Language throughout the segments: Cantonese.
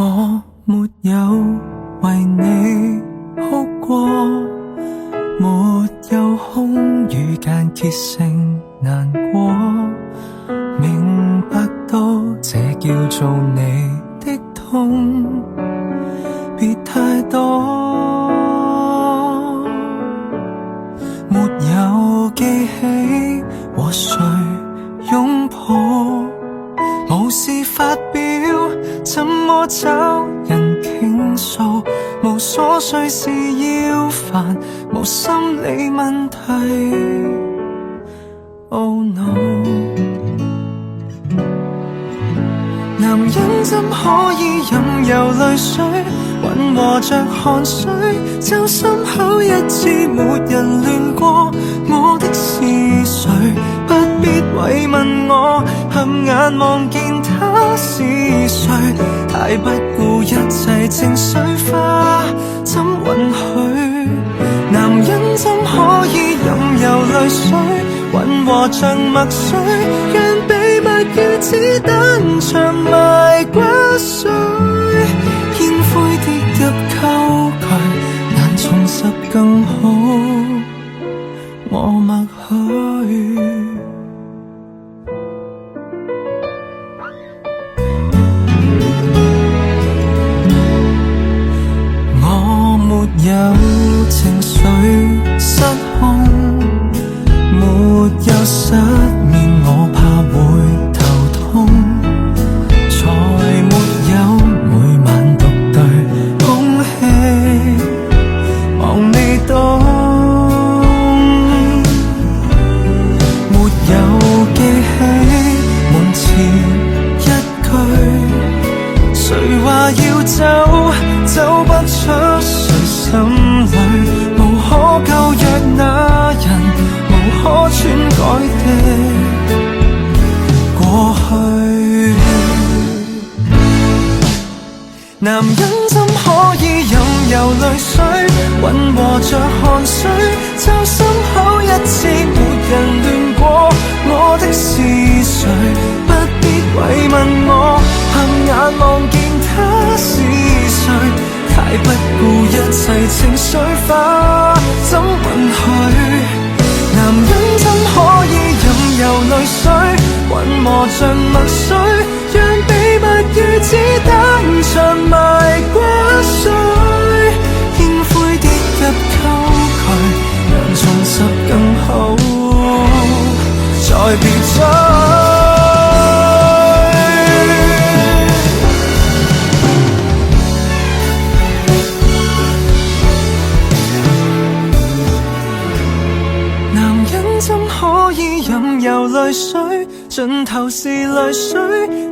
我沒有為你哭過，沒有空與間歇性難過，明白到這叫做你的痛，別太多。沒有記起和誰擁抱，無事發表，怎麼找人傾訴？無瑣碎事要煩，無心理問題。Oh no， 男人怎可以任由淚水混和着汗水？就心口一次沒人亂過，我的是誰？不必慰問我，合眼望見他是誰？太不顧一切情緒化，怎允許？男人怎可以任由淚水混和着墨水，讓秘密如子彈長埋骨髓，煙灰跌入溝渠，難重拾更好，我默許。我沒有情緒失控，沒有失眠，我怕會頭痛，才沒有每晚獨對空氣望你懂，沒有記起門前一句，誰話要走，走不出誰心裏，無可救藥那人，無可篡改的過去。男人怎可以任由淚水混和着汗水？就心口一次沒人亂過，我的是誰？不必慰問我，合眼望見他是誰？太不顧一切情緒化，怎允許？男人怎可以任由淚水混和着墨水，讓秘密如子彈長埋骨髓，煙灰跌入溝渠，難重拾更好，再別追。怎可以任由淚水盡頭是淚水？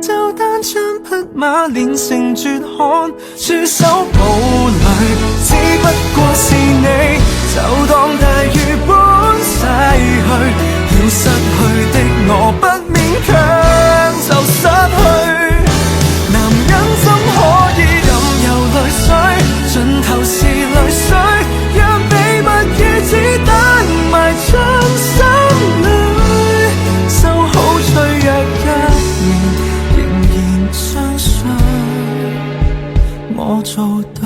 就單槍匹馬練成絕漢，駐守堡壘，只不過是你就當大雨般逝去，要失去的我不勉強就失去。男人怎可以任由淚水盡頭是淚水，讓秘密如子彈埋進心裏，收好脆弱一面，仍然相信我做對。